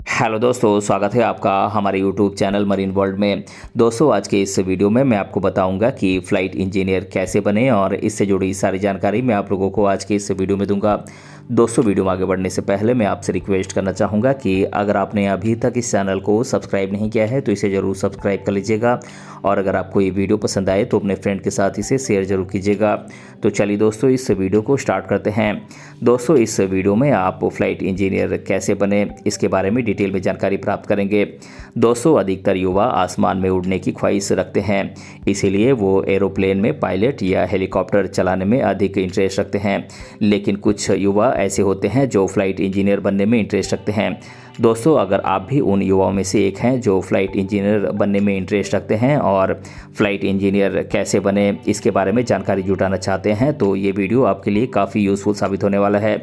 Hello दोस्तों, स्वागत है आपका हमारे यूट्यूब चैनल मरीन वर्ल्ड में। दोस्तों, आज के इस वीडियो में मैं आपको बताऊंगा कि फ़्लाइट इंजीनियर कैसे बने और इससे जुड़ी सारी जानकारी मैं आप लोगों को आज के इस वीडियो में दूंगा। दोस्तों, वीडियो में आगे बढ़ने से पहले मैं आपसे रिक्वेस्ट करना चाहूँगा कि अगर आपने अभी तक इस चैनल को सब्सक्राइब नहीं किया है तो इसे ज़रूर सब्सक्राइब कर लीजिएगा और अगर आपको ये वीडियो पसंद आए तो अपने फ्रेंड के साथ इसे शेयर ज़रूर कीजिएगा। तो चलिए दोस्तों, इस वीडियो को स्टार्ट करते हैं। दोस्तों, इस वीडियो में आप फ़्लाइट इंजीनियर कैसे बने इसके बारे में डिटेल में जानकारी प्राप्त करेंगे। दोस्तों, अधिकतर युवा आसमान में उड़ने की ख्वाहिश रखते हैं, इसीलिए वो एरोप्लेन में पायलट या हेलीकॉप्टर चलाने में अधिक इंटरेस्ट रखते हैं। लेकिन कुछ युवा ऐसे होते हैं जो फ़्लाइट इंजीनियर बनने में इंटरेस्ट रखते हैं। दोस्तों, अगर आप भी उन युवाओं में से एक हैं जो फ़्लाइट इंजीनियर बनने में इंटरेस्ट रखते हैं और फ़्लाइट इंजीनियर कैसे बने इसके बारे में जानकारी जुटाना चाहते हैं तो ये वीडियो आपके लिए काफ़ी यूज़फुल साबित होने वाला है,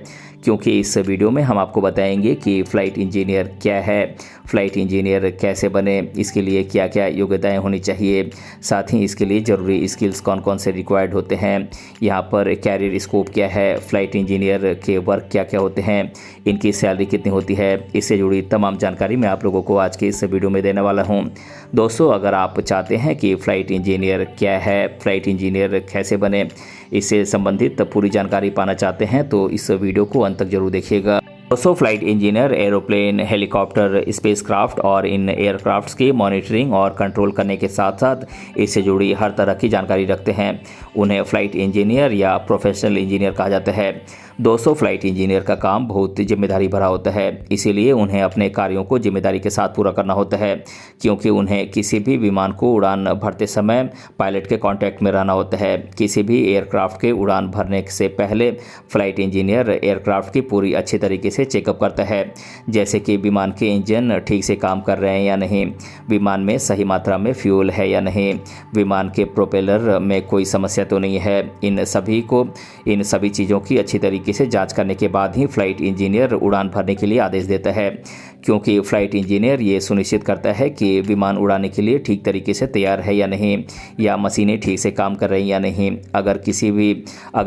क्योंकि इस वीडियो में हम आपको बताएंगे कि फ़्लाइट इंजीनियर क्या है, फ़्लाइट इंजीनियर कैसे बने, इसके लिए क्या क्या योग्यताएं होनी चाहिए, साथ ही इसके लिए ज़रूरी स्किल्स कौन कौन से रिक्वायर्ड होते हैं, यहाँ पर कैरियर स्कोप क्या है, फ़्लाइट इंजीनियर के वर्क क्या क्या होते हैं, इनकी सैलरी कितनी होती है, इससे जुड़ी तमाम जानकारी मैं आप लोगों को आज के इस वीडियो में देने वाला हूँ। दोस्तों, अगर आप चाहते हैं कि फ़्लाइट इंजीनियर क्या है, फ़्लाइट इंजीनियर कैसे बने, इससे संबंधित पूरी जानकारी पाना चाहते हैं तो इस वीडियो को अंत तक जरूर देखिएगा। दोस्तों, flight engineer aeroplane, helicopter, spacecraft और इन एयरक्राफ्ट्स की मॉनिटरिंग और कंट्रोल करने के साथ साथ इससे जुड़ी हर तरह की जानकारी रखते हैं। उन्हें फ़्लाइट इंजीनियर या प्रोफेशनल इंजीनियर कहा जाता है। दोस्तों, फ़्लाइट इंजीनियर का काम बहुत जिम्मेदारी भरा होता है, इसीलिए उन्हें अपने कार्यों को जिम्मेदारी के साथ पूरा करना होता है, क्योंकि उन्हें किसी भी विमान को उड़ान भरते समय पायलट के कांटेक्ट में रहना होता है। किसी भी एयरक्राफ्ट के उड़ान भरने से पहले फ़्लाइट इंजीनियर एयरक्राफ्ट की पूरी अच्छी तरीके से चेकअप करता है, जैसे कि विमान के इंजन ठीक से काम कर रहे हैं या नहीं, विमान में सही मात्रा में फ्यूल है या नहीं, विमान के प्रोपेलर में कोई समस्या तो नहीं है। इन सभी चीज़ों की अच्छी तरीके से जांच करने के बाद ही फ़्लाइट इंजीनियर उड़ान भरने के लिए आदेश देता है, क्योंकि फ़्लाइट इंजीनियर ये सुनिश्चित करता है कि विमान उड़ाने के लिए ठीक तरीके से तैयार है या नहीं, या मशीनें ठीक से काम कर रही हैं या नहीं। अगर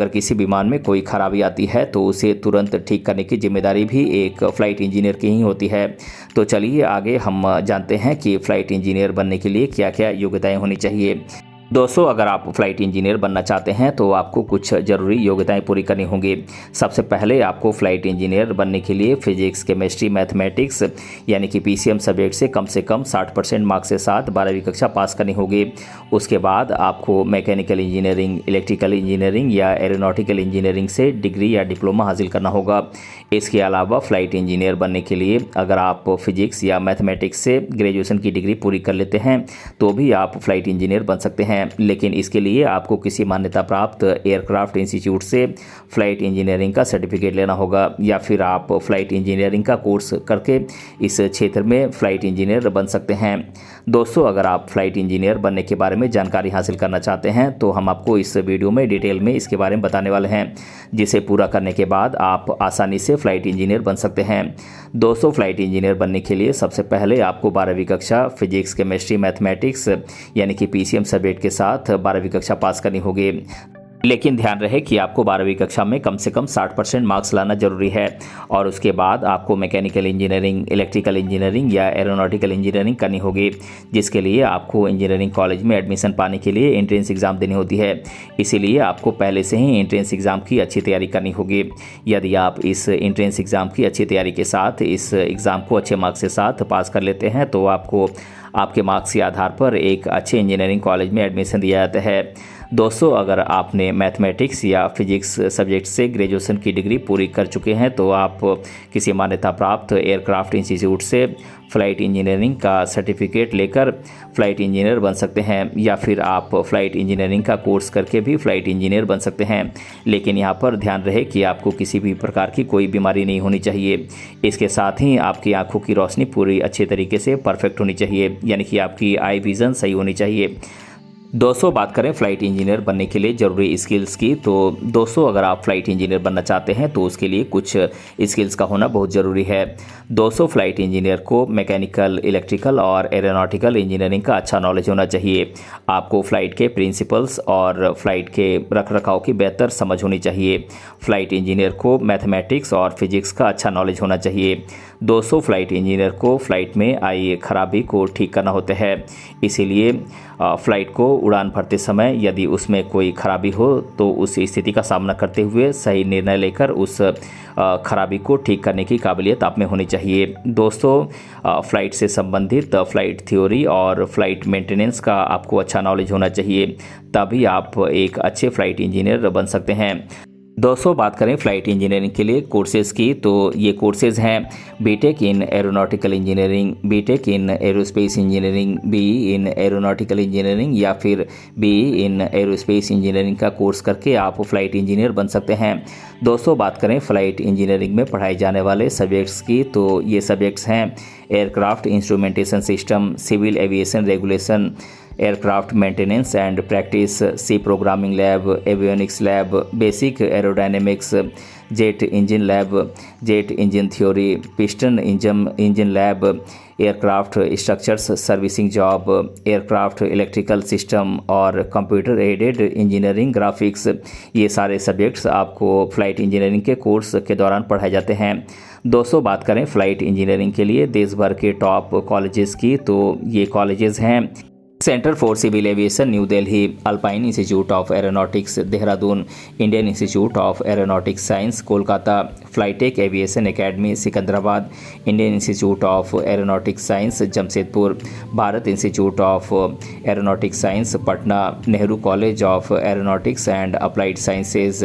किसी विमान में कोई खराबी आती है तो उसे तुरंत ठीक करने की जिम्मेदारी भी एक फ़्लाइट इंजीनियर की ही होती है। तो चलिए आगे हम जानते हैं कि फ़्लाइट इंजीनियर बनने के लिए क्या क्या योग्यताएँ होनी चाहिए। दोस्तों, अगर आप फ़्लाइट इंजीनियर बनना चाहते हैं तो आपको कुछ ज़रूरी योग्यताएं पूरी करनी होंगी। सबसे पहले आपको फ़्लाइट इंजीनियर बनने के लिए फिजिक्स, केमिस्ट्री, मैथमेटिक्स यानी कि पीसीएम सब्जेक्ट से कम 60% मार्क्स के साथ 12वीं कक्षा पास करनी होगी। उसके बाद आपको मैकेनिकल इंजीनियरिंग, इलेक्ट्रिकल इंजीनियरिंग या एरोनॉटिकल इंजीनियरिंग से डिग्री या डिप्लोमा हासिल करना होगा। इसके अलावा फ़्लाइट इंजीनियर बनने के लिए अगर आप फिजिक्स या मैथमेटिक्स से ग्रेजुएशन की डिग्री पूरी कर लेते हैं तो भी आप फ़्लाइट इंजीनियर बन सकते हैं, लेकिन इसके लिए आपको किसी मान्यता प्राप्त एयरक्राफ्ट इंस्टीट्यूट से फ़्लाइट इंजीनियरिंग का सर्टिफिकेट लेना होगा, या फिर आप फ़्लाइट इंजीनियरिंग का कोर्स करके इस क्षेत्र में फ़्लाइट इंजीनियर बन सकते हैं। दोस्तों, अगर आप फ़्लाइट इंजीनियर बनने के बारे में जानकारी हासिल करना चाहते हैं तो हम आपको इस वीडियो में डिटेल में इसके बारे में बताने वाले हैं, जिसे पूरा करने के बाद आप आसानी से फ़्लाइट इंजीनियर बन सकते हैं। दोस्तों, फ़्लाइट इंजीनियर बनने के लिए सबसे पहले आपको 12वीं कक्षा फिजिक्स, केमिस्ट्री, मैथमेटिक्स यानी कि पीसीएम सब्जेक्ट के साथ 12वीं कक्षा पास करनी होगी। लेकिन ध्यान रहे कि आपको 12वीं कक्षा में कम से कम 60% मार्क्स लाना जरूरी है और उसके बाद आपको मैकेनिकल इंजीनियरिंग, इलेक्ट्रिकल इंजीनियरिंग या एरोनॉटिकल इंजीनियरिंग करनी होगी, जिसके लिए आपको इंजीनियरिंग कॉलेज में एडमिशन पाने के लिए एंट्रेंस एग्ज़ाम देनी होती है। इसीलिए आपको पहले से ही एंट्रेंस एग्ज़ाम की अच्छी तैयारी करनी होगी। यदि आप इस एंट्रेंस एग्ज़ाम की अच्छी तैयारी के साथ इस एग्ज़ाम को अच्छे मार्क्स के साथ पास कर लेते हैं तो आपको आपके मार्क्स के आधार पर एक अच्छे इंजीनियरिंग कॉलेज में एडमिशन दिया जाता है। दोस्तों, अगर आपने मैथमेटिक्स या फिजिक्स सब्जेक्ट से ग्रेजुएशन की डिग्री पूरी कर चुके हैं तो आप किसी मान्यता प्राप्त एयरक्राफ्ट इंस्टीट्यूट से फ़्लाइट इंजीनियरिंग का सर्टिफिकेट लेकर फ़्लाइट इंजीनियर बन सकते हैं, या फिर आप फ़्लाइट इंजीनियरिंग का कोर्स करके भी फ़्लाइट इंजीनियर बन सकते हैं। लेकिन यहाँ पर ध्यान रहे कि आपको किसी भी प्रकार की कोई बीमारी नहीं होनी चाहिए। इसके साथ ही आपकी आंखों की रोशनी पूरी अच्छे तरीके से परफेक्ट होनी चाहिए, यानी कि आपकी आई विज़न सही होनी चाहिए। दोस्तों बात करें फ़्लाइट इंजीनियर बनने के लिए ज़रूरी स्किल्स की, तो दोस्तों अगर आप फ़्लाइट इंजीनियर बनना चाहते हैं तो उसके लिए कुछ स्किल्स का होना बहुत ज़रूरी है। दोस्तों फ़्लाइट इंजीनियर को मैकेनिकल, इलेक्ट्रिकल और एरोनॉटिकल इंजीनियरिंग का अच्छा नॉलेज होना चाहिए। आपको फ़्लाइट के प्रिंसिपल्स और फ़्लाइट के रखरखाव की बेहतर समझ होनी चाहिए। फ़्लाइट इंजीनियर को मैथमेटिक्स और फिजिक्स का अच्छा नॉलेज होना चाहिए। दोस्तों फ़्लाइट इंजीनियर को फ़्लाइट में आई खराबी को ठीक करना होता है, इसीलिए फ़्लाइट को उड़ान भरते समय यदि उसमें कोई खराबी हो तो उस स्थिति का सामना करते हुए सही निर्णय लेकर उस खराबी को ठीक करने की काबिलियत आप में होनी चाहिए। दोस्तों फ़्लाइट से संबंधित फ़्लाइट थ्योरी और फ़्लाइट मेंटेनेंस का आपको अच्छा नॉलेज होना चाहिए, तभी आप एक अच्छे फ़्लाइट इंजीनियर बन सकते हैं। दोस्तों बात करें फ़्लाइट इंजीनियरिंग के लिए कोर्सेज़ की, तो ये कोर्सेज़ हैं BTech in aeronautical engineering, BTech in aerospace engineering, BE in aeronautical engineering या फिर बीई इन एरोस्पेस इंजीनियरिंग का कोर्स करके आप फ़्लाइट इंजीनियर बन सकते हैं। दोस्तों बात करें फ़्लाइट इंजीनियरिंग में पढ़ाए जाने वाले सब्जेक्ट्स की, तो ये सब्जेक्ट्स हैं aircraft instrumentation system, civil aviation regulation, aircraft maintenance and practice, C programming lab, avionics lab, basic aerodynamics, jet engine lab, jet engine theory, piston engine lab, aircraft structures servicing job, aircraft electrical system और computer aided engineering graphics. ये सारे subjects आपको flight engineering के course के दौरान पढ़ाए जाते हैं। दोस्तों बात करें फ़्लाइट इंजीनियरिंग के लिए देश भर के टॉप कॉलेजेस की, तो ये कॉलेजेस हैं centre for civil aviation new Delhi, alpine institute of aeronautics Dehradun, Indian institute of aeronautics science Kolkata, Flytech aviation academy Secunderabad, Indian institute of aeronautics science Jamshedpur, Bharat institute of aeronautics science Patna, Nehru college of aeronautics and applied sciences,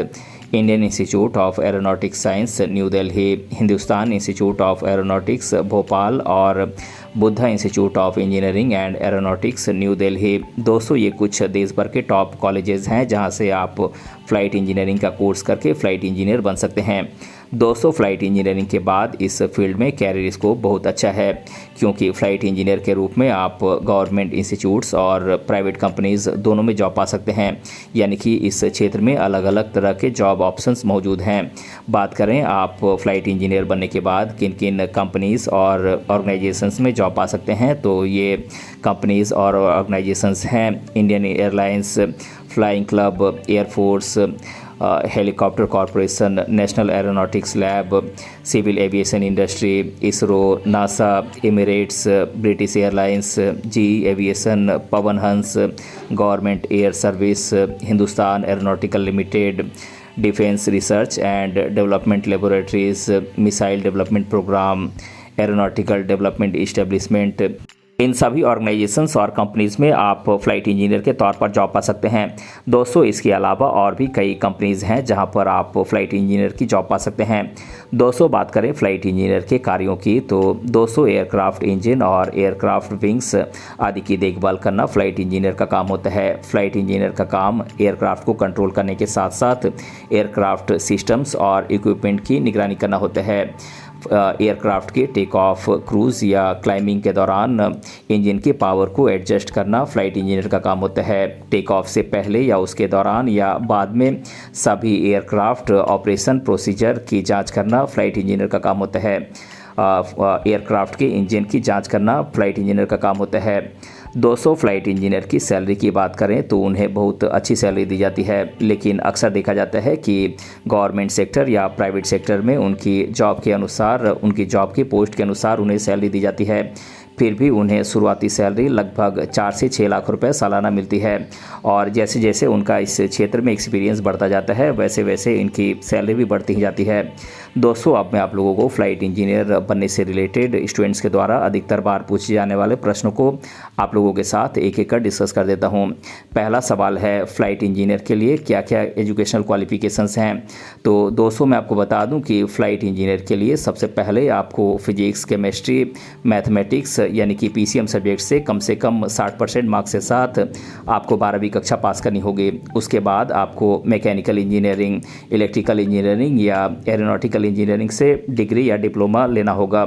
Indian institute of aeronautics science new Delhi, Hindustan institute of aeronautics Bhopal और Buddha institute of engineering and aeronautics new Delhi. दोस्तों ये कुछ देश भर के top colleges हैं जहां से आप फ़्लाइट इंजीनियरिंग का कोर्स करके फ़्लाइट इंजीनियर बन सकते हैं। दोस्तों फ़्लाइट इंजीनियरिंग के बाद इस फील्ड में कैरियर स्कोप बहुत अच्छा है, क्योंकि फ़्लाइट इंजीनियर के रूप में आप गवर्नमेंट इंस्टीट्यूट्स और प्राइवेट कंपनीज़ दोनों में जॉब पा सकते हैं, यानी कि इस क्षेत्र में अलग अलग तरह के जॉब ऑप्शंस मौजूद हैं। बात करें आप फ़्लाइट इंजीनियर बनने के बाद किन किन कंपनीज़ और ऑर्गेनाइजेशंस में जॉब पा सकते हैं, तो ये कंपनीज़ और ऑर्गेनाइजेशंस हैं Indian airlines, flying club, air force, helicopter corporation, national aeronautics lab, civil aviation industry, ISRO, NASA, Emirates, British airlines, G aviation, Pawan Hans, government air service, Hindustan aeronautical limited, defence research and development laboratories, missile development programme, aeronautical development establishment. इन सभी organisations और companies में आप flight engineer के तौर पर job पा सकते हैं। दोस्तों इसके अलावा और भी कई कंपनीज़ हैं जहां पर आप फ़्लाइट इंजीनियर की जॉब पा सकते हैं। दोस्तों बात करें फ़्लाइट इंजीनियर के कार्यों की, तो दोस्तों एयरक्राफ्ट इंजन और एयरक्राफ्ट विंग्स आदि की देखभाल करना फ़्लाइट इंजीनियर का काम होता है। फ़्लाइट इंजीनियर का काम एयरक्राफ्ट को कंट्रोल करने के साथ साथ एयरक्राफ्ट सिस्टम्स और इक्विपमेंट की निगरानी करना होता है। एयरक्राफ्ट के टेक ऑफ, क्रूज़ या क्लाइंबिंग के दौरान इंजन की पावर को एडजस्ट करना फ़्लाइट इंजीनियर का काम होता है। टेक ऑफ से पहले या उसके दौरान या बाद में सभी एयरक्राफ्ट ऑपरेशन प्रोसीजर की जांच करना फ़्लाइट इंजीनियर का काम होता है। एयरक्राफ्ट के इंजन की जांच करना फ़्लाइट इंजीनियर का काम होता है। दोस्तों फ़्लाइट इंजीनियर की सैलरी की बात करें तो उन्हें बहुत अच्छी सैलरी दी जाती है, लेकिन अक्सर देखा जाता है कि गवर्नमेंट सेक्टर या प्राइवेट सेक्टर में उनकी जॉब के अनुसार, उनकी जॉब की पोस्ट के अनुसार उन्हें सैलरी दी जाती है। फिर भी उन्हें शुरुआती सैलरी लगभग 4 से 6 लाख रुपए सालाना मिलती है, और जैसे जैसे उनका इस क्षेत्र में एक्सपीरियंस बढ़ता जाता है वैसे वैसे इनकी सैलरी भी बढ़ती ही जाती है। दोस्तों अब मैं आप लोगों को फ़्लाइट इंजीनियर बनने से रिलेटेड स्टूडेंट्स के द्वारा अधिकतर बार पूछे जाने वाले प्रश्नों को आप लोगों के साथ एक एक कर डिस्कस कर देता हूं। पहला सवाल है फ़्लाइट इंजीनियर के लिए क्या क्या एजुकेशनल क्वालिफ़िकेशंस हैं। तो दोस्तों मैं आपको बता दूं कि फ़्लाइट इंजीनियर के लिए सबसे पहले आपको फिजिक्स, केमिस्ट्री, मैथमेटिक्स यानी कि पीसीएम सब्जेक्ट से कम 60% मार्क्स के साथ आपको 12वीं कक्षा पास करनी होगी। उसके बाद आपको मैकेनिकल इंजीनियरिंग, इलेक्ट्रिकल इंजीनियरिंग या एरोनॉटिकल इंजीनियरिंग से डिग्री या डिप्लोमा लेना होगा।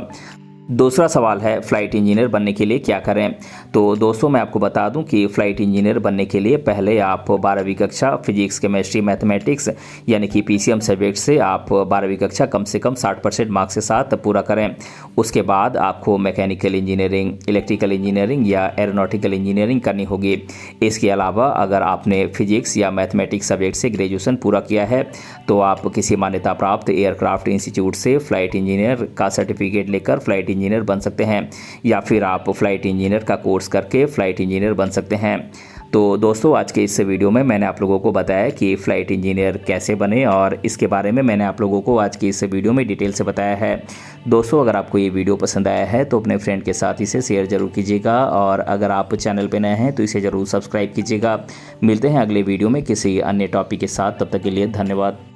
दूसरा सवाल है फ़्लाइट इंजीनियर बनने के लिए क्या करें। तो दोस्तों मैं आपको बता दूं कि फ़्लाइट इंजीनियर बनने के लिए पहले आप 12वीं कक्षा फिजिक्स केमिस्ट्री मैथमेटिक्स यानी कि पीसीएम सब्जेक्ट से आप 12वीं कक्षा कम से कम 60% मार्क्स के साथ पूरा करें। उसके बाद आपको मैकेनिकल इंजीनियरिंग, इलेक्ट्रिकल इंजीनियरिंग या एरोनॉटिकल इंजीनियरिंग करनी होगी। इसके अलावा अगर आपने फिजिक्स या मैथमेटिक्स सब्जेक्ट से ग्रेजुएशन पूरा किया है तो आप किसी मान्यता प्राप्त एयरक्राफ्ट इंस्टीट्यूट से फ़्लाइट इंजीनियर का सर्टिफिकेट लेकर फ़्लाइट इंजीनियर बन सकते हैं, या फिर आप फ़्लाइट इंजीनियर का कोर्स करके फ़्लाइट इंजीनियर बन सकते हैं। तो दोस्तों आज के इस वीडियो में मैंने आप लोगों को बताया कि फ़्लाइट इंजीनियर कैसे बने, और इसके बारे में मैंने आप लोगों को आज की इस वीडियो में डिटेल से बताया है। दोस्तों अगर आपको ये वीडियो पसंद आया है तो अपने फ्रेंड के साथ इसे शेयर ज़रूर कीजिएगा, और अगर आप चैनल पर नए हैं तो इसे ज़रूर सब्सक्राइब कीजिएगा। मिलते हैं अगले वीडियो में किसी अन्य टॉपिक के साथ, तब तक के लिए धन्यवाद।